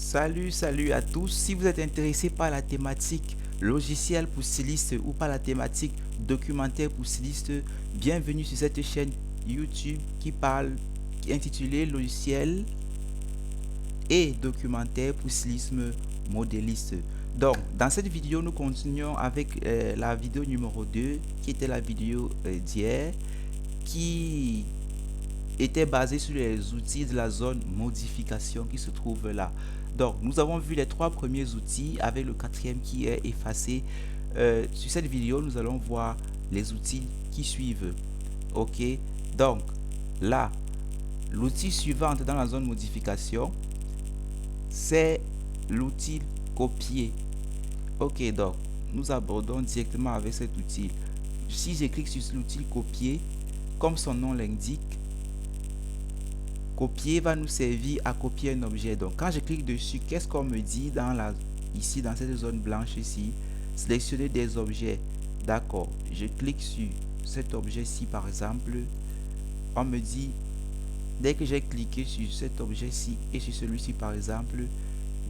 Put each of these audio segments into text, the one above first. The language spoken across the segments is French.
Salut à tous. Si vous êtes intéressé par la thématique logiciel pour styliste ou par la thématique documentaire pour styliste, bienvenue sur cette chaîne YouTube qui est intitulée logiciel et documentaire pour stylisme modéliste. Donc, dans cette vidéo, nous continuons avec la vidéo numéro 2 qui était la vidéo d'hier qui était basée sur les outils de la zone modification qui se trouve là. Donc, nous avons vu les trois premiers outils avec le quatrième qui est effacé. Sur cette vidéo, nous allons voir les outils qui suivent. Ok, donc là, l'outil suivant dans la zone modification, c'est l'outil copier. Ok, donc nous abordons directement avec cet outil. Si je clique sur l'outil copier, comme son nom l'indique, copier va nous servir à copier un objet. Donc quand je clique dessus, qu'est-ce qu'on me dit ici dans cette zone blanche ici? Sélectionner des objets. D'accord, je clique sur cet objet-ci par exemple. On me dit, dès que j'ai cliqué sur cet objet-ci et sur celui-ci par exemple,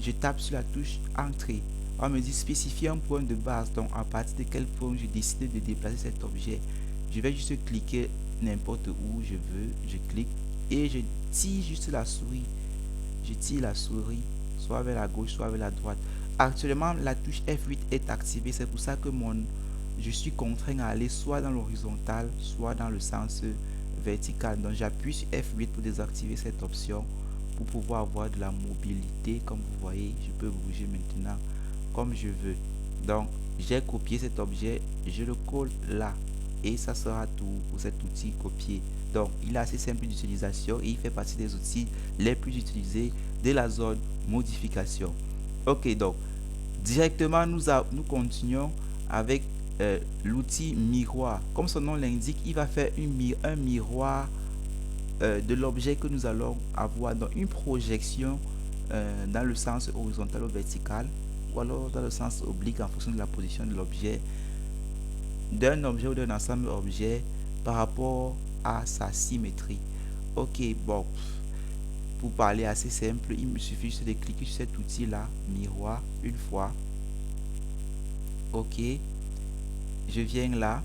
je tape sur la touche entrée. On me dit spécifier un point de base. Donc à partir de quel point je décide de déplacer cet objet. Je vais juste cliquer n'importe où je veux. Je clique et je tire juste la souris. Je tire la souris soit vers la gauche, soit vers la droite. Actuellement, la touche F8 est activée. C'est pour ça que je suis contraint à aller soit dans l'horizontale, soit dans le sens vertical. Donc j'appuie sur F8 pour désactiver cette option pour pouvoir avoir de la mobilité. Comme vous voyez, je peux bouger maintenant comme je veux. Donc j'ai copié cet objet, je le colle là et ça sera tout pour cet outil copier. Donc il est assez simple d'utilisation et il fait partie des outils les plus utilisés de la zone modification. Ok, donc directement nous continuons avec l'outil miroir. Comme son nom l'indique, il va faire un miroir de l'objet que nous allons avoir, dans une projection dans le sens horizontal ou vertical, ou alors dans le sens oblique en fonction de la position de l'objet, d'un objet ou d'un ensemble objet par rapport à sa symétrie. Ok, bon, pour parler assez simple, il me suffit juste de cliquer sur cet outil là, miroir, une fois. Ok, je viens là.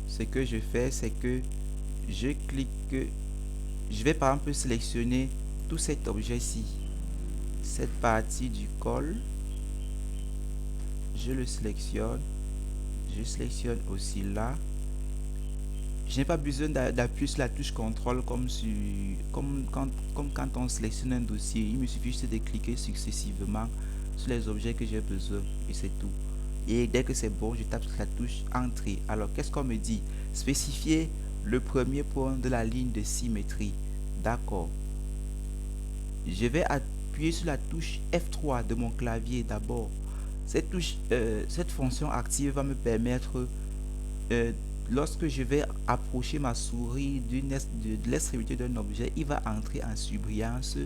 Ce que je fais, c'est que je clique, je vais par exemple sélectionner tout cet objet-ci, cette partie du col, je le sélectionne, je sélectionne aussi là. Je n'ai pas besoin d'appuyer sur la touche contrôle comme quand on sélectionne un dossier. Il me suffit juste de cliquer successivement sur les objets que j'ai besoin et c'est tout. Et dès que c'est bon, je tape sur la touche entrée. Alors qu'est-ce qu'on me dit? Spécifier le premier point de la ligne de symétrie. D'accord. Je vais appuyer sur la touche F3 de mon clavier d'abord. Cette fonction active va me permettre, lorsque je vais approcher ma souris de l'extrémité d'un objet, il va entrer en surbrillance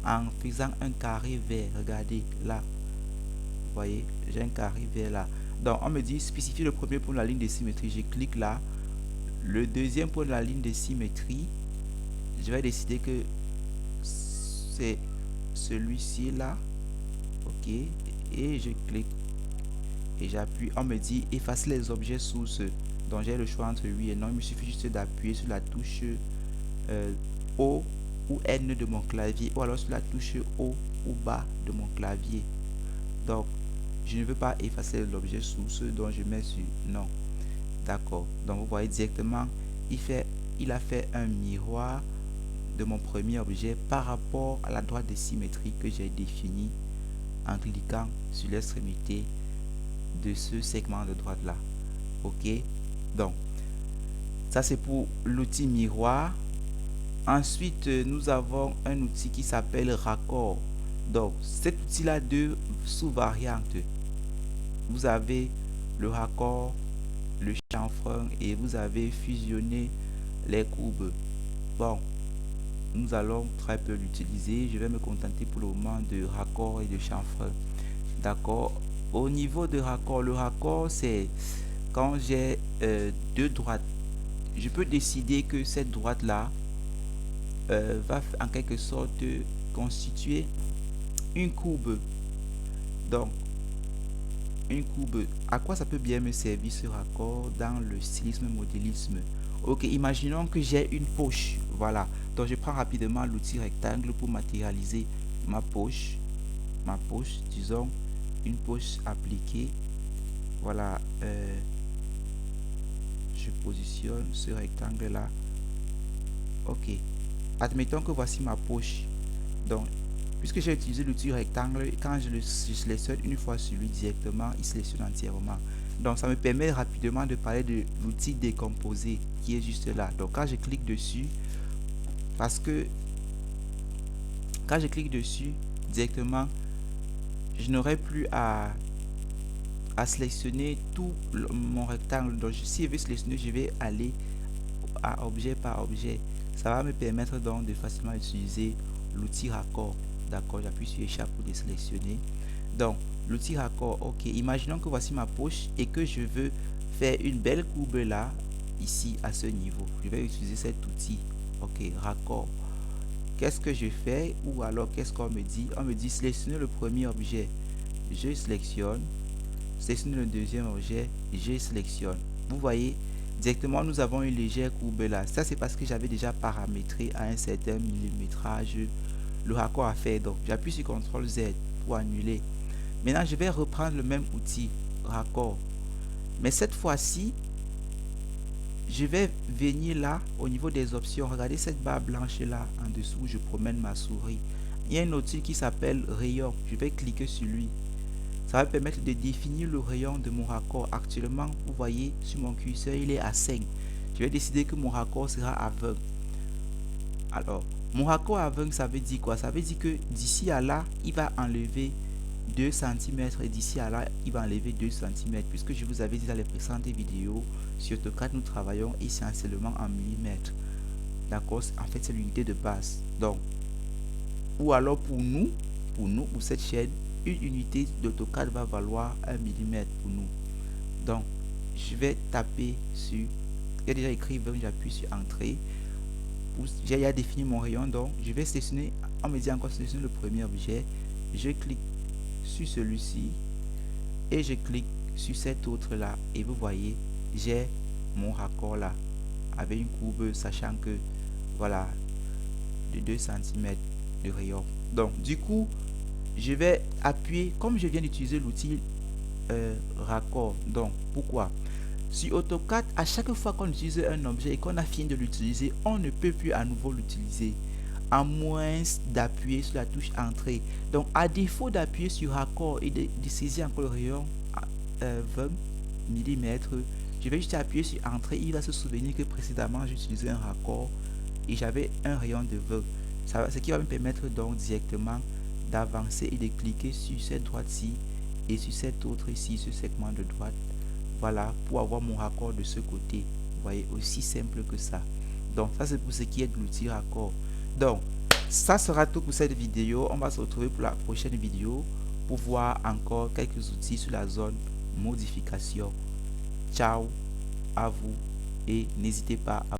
en faisant un carré vert. Regardez là. Vous voyez, j'ai un carré vert là. Donc on me dit spécifier le premier point de la ligne de symétrie. Je clique là. Le deuxième point de la ligne de symétrie, je vais décider que c'est celui-ci là. Ok, et je clique et j'appuie. On me dit effacer les objets sources. Donc j'ai le choix entre oui et non. Il me suffit juste d'appuyer sur la touche O ou N de mon clavier, ou alors sur la touche O ou bas de mon clavier. Donc je ne veux pas effacer l'objet source, donc je mets sur non. D'accord, donc vous voyez directement il a fait un miroir de mon premier objet par rapport à la droite de symétrie que j'ai définie en cliquant sur l'extrémité de ce segment de droite là. Ok, donc ça c'est pour l'outil miroir. Ensuite nous avons un outil qui s'appelle raccord. Donc cet outil là, deux sous-variantes. Vous avez le raccord, le chanfrein, et vous avez fusionné les courbes. Bon, nous allons très peu l'utiliser. Je vais me contenter pour le moment de raccord et de chanfrein. D'accord. Au niveau de raccord, le raccord c'est quand j'ai deux droites. Je peux décider que cette droite là va en quelque sorte constituer une courbe. Donc, une courbe, à quoi ça peut bien me servir ce raccord dans le stylisme modélisme? Ok, imaginons que j'ai une poche. Voilà. Donc, je prends rapidement l'outil rectangle pour matérialiser ma poche. Disons, une poche appliquée. Voilà. Je positionne ce rectangle là. Ok. Admettons que voici ma poche. Donc, puisque j'ai utilisé l'outil rectangle, quand je sélectionne une fois sur lui directement, il sélectionne entièrement. Donc, ça me permet rapidement de parler de l'outil décomposé qui est juste là. Donc, quand je clique dessus, parce que quand je clique dessus directement, je n'aurai plus à sélectionner tout mon rectangle. Donc, si je veux sélectionner, je vais aller à objet par objet. Ça va me permettre donc de facilement utiliser l'outil raccord. D'accord, j'appuie sur échappe pour désélectionner. Donc, l'outil raccord, ok. Imaginons que voici ma poche et que je veux faire une belle courbe là, ici, à ce niveau. Je vais utiliser cet outil. Ok, raccord. Qu'est-ce que je fais? Ou alors, qu'est-ce qu'on me dit? On me dit sélectionner le premier objet. Je sélectionne. Sélectionner le deuxième objet. Je sélectionne. Vous voyez, directement, nous avons une légère courbe là. Ça, c'est parce que j'avais déjà paramétré à un certain millimétrage le raccord à faire. Donc, j'appuie sur CTRL Z pour annuler. Maintenant, je vais reprendre le même outil, raccord. Mais cette fois-ci, je vais venir là, au niveau des options. Regardez cette barre blanche là, en dessous, je promène ma souris. Il y a un outil qui s'appelle rayon. Je vais cliquer sur lui. Ça va permettre de définir le rayon de mon raccord. Actuellement, vous voyez, sur mon curseur, il est à 5. Je vais décider que mon raccord sera à 20. Alors, mon raccord à 20, ça veut dire quoi? Ça veut dire que d'ici à là, il va enlever 2 cm et d'ici à là, il va enlever 2 cm. Puisque je vous avais dit dans les précédentes vidéos, sur AutoCAD, nous travaillons essentiellement en millimètres. D'accord? En fait, c'est l'unité de base. Donc, ou alors pour cette chaîne, une unité d'AutoCAD va valoir 1 mm pour nous. Donc, je vais taper sur, il y a déjà écrit 20, j'appuie sur entrée. J'ai déjà défini mon rayon, donc je vais sélectionner, on me dit encore sélectionner le premier objet. Je clique sur celui-ci et je clique sur cet autre là et vous voyez, j'ai mon raccord là avec une courbe, sachant que voilà, de 2 cm de rayon. Donc du coup, je vais appuyer, comme je viens d'utiliser l'outil raccord. Donc pourquoi? Sur AutoCAD, à chaque fois qu'on utilise un objet et qu'on a fini de l'utiliser, on ne peut plus à nouveau l'utiliser, à moins d'appuyer sur la touche entrée. Donc à défaut d'appuyer sur raccord et de saisir encore le rayon à 20 mm, je vais juste appuyer sur entrée. Il va se souvenir que précédemment j'utilisais un raccord et j'avais un rayon de 20. Ce qui va me permettre donc directement d'avancer et de cliquer sur cette droite-ci et sur cette autre ici, ce segment de droite. Voilà, pour avoir mon raccord de ce côté. Vous voyez, aussi simple que ça. Donc ça, c'est pour ce qui est de l'outil raccord. Donc ça sera tout pour cette vidéo. On va se retrouver pour la prochaine vidéo pour voir encore quelques outils sur la zone modification. Ciao à vous et n'hésitez pas à